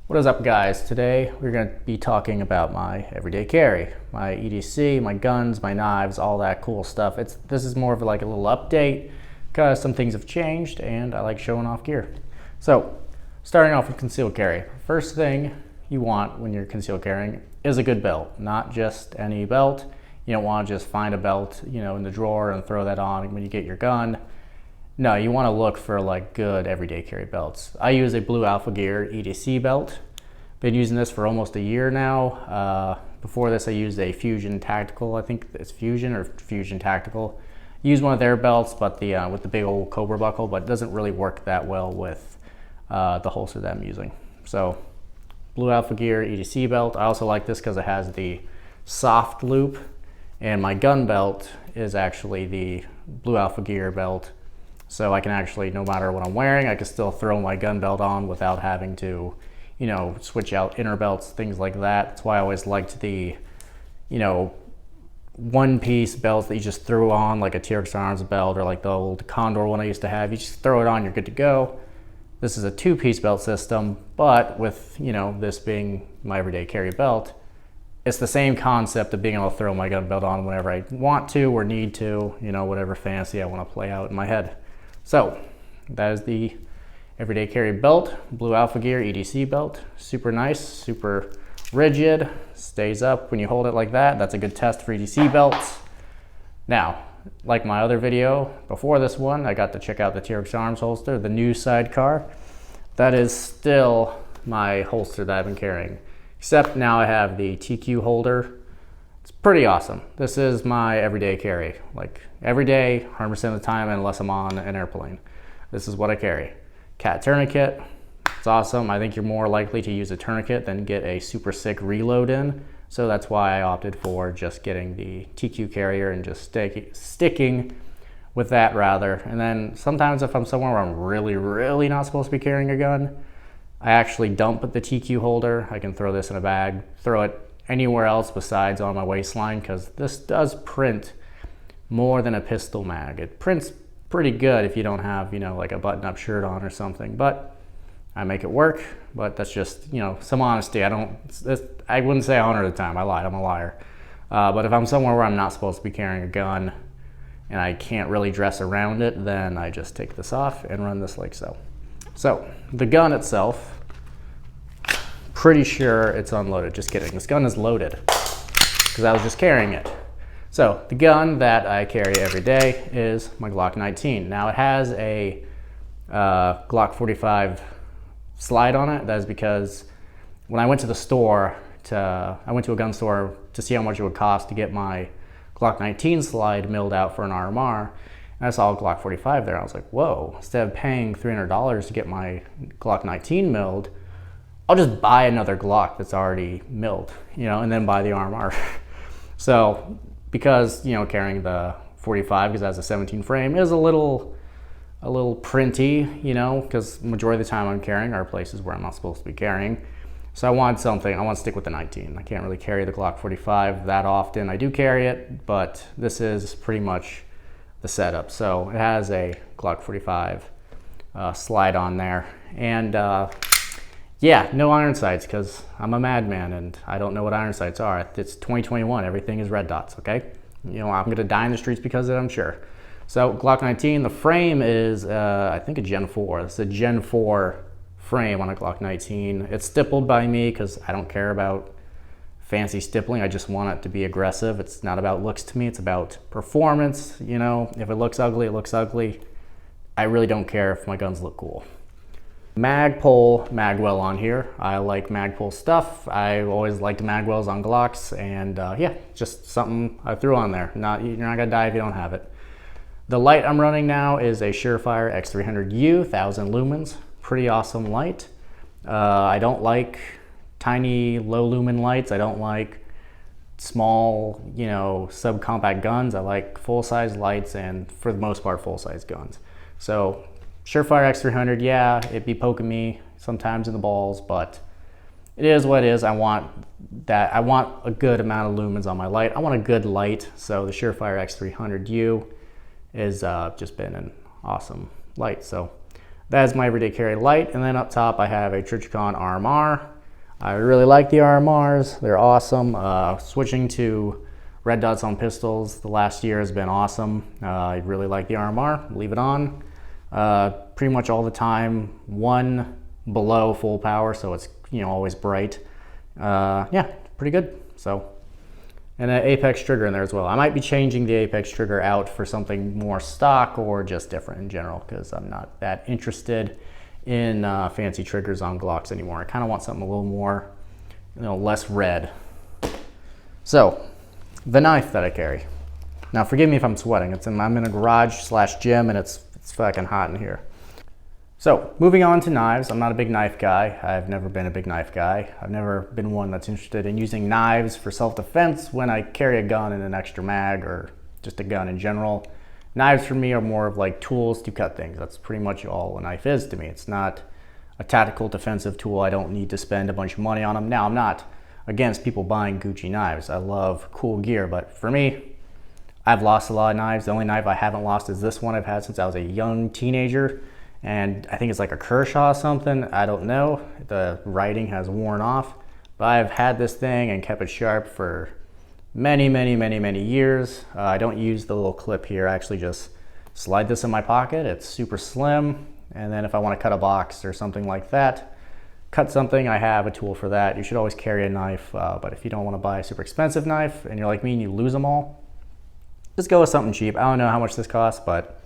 What is up, guys? Today we're going to be talking about my everyday carry, my EDC, my guns, my knives, all that cool stuff. This is more of like a little update because some things have changed and I like showing off gear. So starting off with concealed carry. First thing you want when you're concealed carrying is a good belt, not just any belt. You don't want to just find a belt, in the drawer and throw that on when you get your gun. No, you want to look for like good everyday carry belts. I use a Blue Alpha Gear EDC belt. Been using this for almost a year now. Before this I used a Fusion Tactical. I think it's Fusion or Fusion Tactical. Use one of their belts, but with the big old Cobra buckle, but it doesn't really work that well with the holster that I'm using. So Blue Alpha Gear EDC belt. I also like this because it has the soft loop, and my gun belt is actually the Blue Alpha Gear belt. So I can actually, no matter what I'm wearing, I can still throw my gun belt on without having to, switch out inner belts, things like that. That's why I always liked the, one-piece belts that you just threw on, like a TRX Arms belt or like the old Condor one I used to have. You just throw it on, you're good to go. This is a two-piece belt system, but with, this being my everyday carry belt, it's the same concept of being able to throw my gun belt on whenever I want to or need to, whatever fantasy I want to play out in my head. So that is the everyday carry belt, Blue Alpha Gear EDC belt. Super nice, super rigid, stays up when you hold it like that. That's a good test for EDC belts. Now, like my other video before this one, I got to check out the TRX Arms holster, the new sidecar. That is still my holster that I've been carrying, except now I have the TQ holder. It's pretty awesome. This is my everyday carry, like every day, 100% of the time, unless I'm on an airplane. This is what I carry. Cat tourniquet, it's awesome. I think you're more likely to use a tourniquet than get a super sick reload in. So that's why I opted for just getting the TQ carrier and just sticking with that rather. And then sometimes if I'm somewhere where I'm really not supposed to be carrying a gun, I actually dump the TQ holder. I can throw this in a bag, throw it anywhere else besides on my waistline, because this does print more than a pistol mag. It prints pretty good if you don't have, like a button-up shirt on or something, but I make it work. But that's just, some honesty. I wouldn't say 100 of the time. I lied, I'm a liar. But if I'm somewhere where I'm not supposed to be carrying a gun and I can't really dress around it, then I just take this off and run this like so. So the gun itself, pretty sure it's unloaded. Just kidding. This gun is loaded because I was just carrying it. So the gun that I carry every day is my Glock 19. Now it has a Glock 45 slide on it. That is because when I went to the store, I went to a gun store to see how much it would cost to get my Glock 19 slide milled out for an RMR. And I saw a Glock 45 there. I was like, whoa, instead of paying $300 to get my Glock 19 milled, I'll just buy another Glock that's already milled, and then buy the RMR. So because, carrying the 45 because it has a 17 frame is a little printy, because majority of the time I'm carrying are places where I'm not supposed to be carrying. So I want to stick with the 19. I can't really carry the Glock 45 that often. I do carry it, but this is pretty much the setup. So it has a Glock 45 slide on there, and yeah, no iron sights because I'm a madman and I don't know what iron sights are. It's 2021, everything is red dots, okay? I'm gonna die in the streets because of it, I'm sure. So Glock 19, the frame is, I think a Gen 4. It's a Gen 4 frame on a Glock 19. It's stippled by me because I don't care about fancy stippling. I just want it to be aggressive. It's not about looks to me, it's about performance. If it looks ugly, it looks ugly. I really don't care if my guns look cool. Magpul Magwell on here. I like Magpul stuff. I always liked Magwells on Glocks, and yeah, just something I threw on there. You're not gonna die if you don't have it. The light I'm running now is a Surefire X300U, 1000 lumens. Pretty awesome light. I don't like tiny low lumen lights. I don't like small, subcompact guns. I like full-size lights and for the most part full-size guns. So Surefire X300, yeah, it'd be poking me sometimes in the balls, but it is what it is. I want a good amount of lumens on my light. I want a good light, so the Surefire X300U has just been an awesome light. So that is my everyday carry light. And then up top I have a Trijicon RMR. I really like the RMRs. They're awesome. Switching to red dots on pistols the last year has been awesome. I really like the RMR. Leave it on pretty much all the time. One below full power, so it's always bright. Yeah, pretty good. So, and an Apex trigger in there as well. I might be changing the Apex trigger out for something more stock or just different in general, because I'm not that interested in fancy triggers on Glocks anymore. I kind of want something a little more, less red. So, the knife that I carry. Now, forgive me if I'm sweating. I'm in a garage/gym, and it's fucking hot in here. So, moving on to knives. I'm not a big knife guy. I've never been a big knife guy. I've never been one that's interested in using knives for self-defense when I carry a gun and an extra mag, or just a gun in general. Knives for me are more of like tools to cut things. That's pretty much all a knife is to me. It's not a tactical defensive tool. I don't need to spend a bunch of money on them. Now, I'm not against people buying Gucci knives. I love cool gear, but for me, I've lost a lot of knives. The only knife I haven't lost is this one I've had since I was a young teenager, and I think it's like a Kershaw or something. I don't know. The writing has worn off, but I've had this thing and kept it sharp for many years. I don't use the little clip here. I actually just slide this in my pocket. It's super slim, and then if I want to cut a box or something like that, cut something, I have a tool for that. You should always carry a knife, but if you don't want to buy a super expensive knife and you're like me and you lose them all, just go with something cheap. I don't know how much this costs, but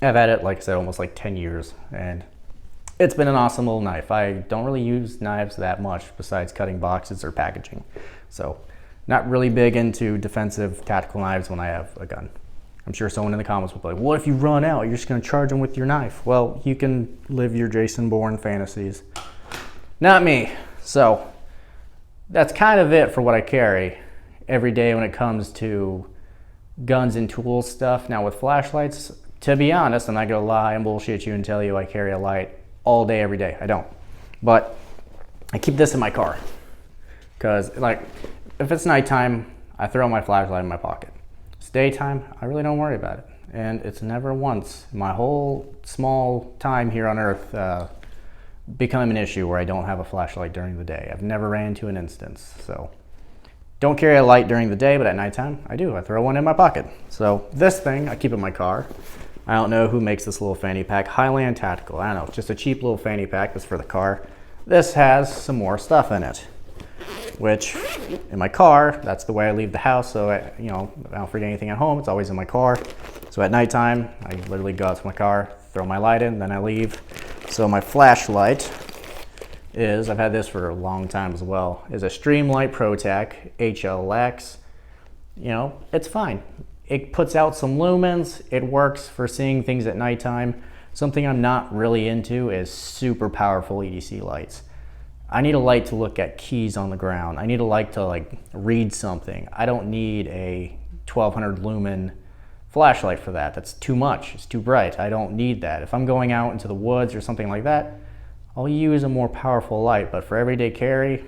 I've had it, like I said, almost like 10 years, and it's been an awesome little knife. I don't really use knives that much besides cutting boxes or packaging, so not really big into defensive tactical knives when I have a gun. I'm sure someone in the comments will be like, what if you run out? You're just going to charge them with your knife. Well, you can live your Jason Bourne fantasies. Not me. So that's kind of it for what I carry every day when it comes to guns and tools stuff. Now with flashlights, to be honest, I'm not going to lie and bullshit you and tell you I carry a light all day, every day. I don't. But I keep this in my car. Because like, if it's nighttime, I throw my flashlight in my pocket. It's daytime, I really don't worry about it. And it's never once in my whole small time here on Earth become an issue where I don't have a flashlight during the day. I've never ran into an instance. So don't carry a light during the day, but at nighttime, I do. I throw one in my pocket. So this thing, I keep in my car. I don't know who makes this little fanny pack. Highland Tactical, I don't know. Just a cheap little fanny pack that's for the car. This has some more stuff in it, which in my car, that's the way I leave the house. So I don't forget anything at home. It's always in my car. So at nighttime, I literally go out to my car, throw my light in, then I leave. So my flashlight is, I've had this for a long time as well, is a Streamlight ProTac HLX. It's fine. It puts out some lumens. It works for seeing things at nighttime. Something I'm not really into is super powerful EDC lights. I need a light to look at keys on the ground. I need a light to read something. I don't need a 1200 lumen flashlight for that. That's too much. It's too bright. I don't need that. If I'm going out into the woods or something like that, I'll use a more powerful light. But for everyday carry,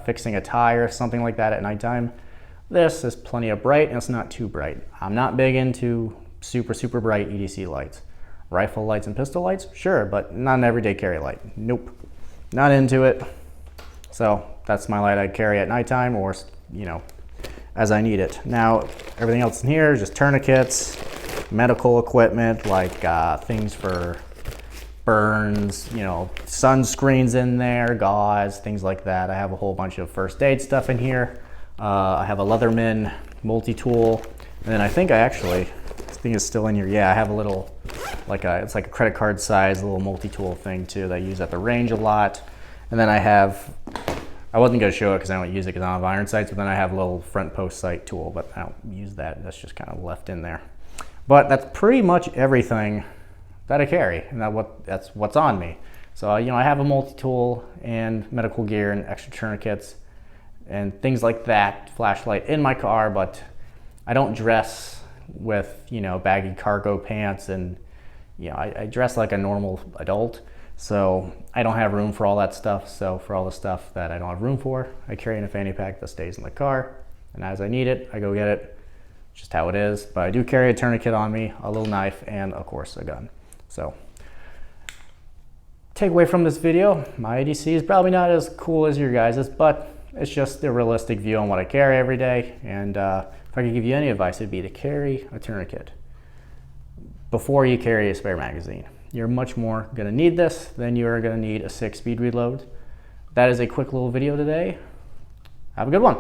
fixing a tire, something like that at nighttime, this is plenty of bright and it's not too bright. I'm not big into super bright EDC lights. Rifle lights and pistol lights, sure, but not an everyday carry light. Nope, not into it. So that's my light I carry at nighttime, or as I need it. Now everything else in here is just tourniquets, medical equipment like things for burns, sunscreens in there, gauze, things like that. I have a whole bunch of first aid stuff in here. I have a Leatherman multi-tool, and then I think this thing is still in here. Yeah, I have a little, it's like a credit card size little multi-tool thing too that I use at the range a lot. And then I wasn't going to show it because I don't use it because I don't have iron sights, but then I have a little front post sight tool, but I don't use that. That's just kind of left in there. But that's pretty much everything that I carry, and that's what's on me. So, I have a multi-tool and medical gear and extra tourniquets and things like that, flashlight in my car, but I don't dress with, baggy cargo pants, and, I dress like a normal adult. So I don't have room for all that stuff. So for all the stuff that I don't have room for, I carry in a fanny pack that stays in the car. And as I need it, I go get it. Just how it is. But I do carry a tourniquet on me, a little knife, and of course a gun. So takeaway from this video, my EDC is probably not as cool as your guys's, but it's just a realistic view on what I carry every day. And if I could give you any advice, it'd be to carry a tourniquet before you carry a spare magazine. You're much more going to need this than you are going to need a 6-speed reload. That is a quick little video today. Have a good one.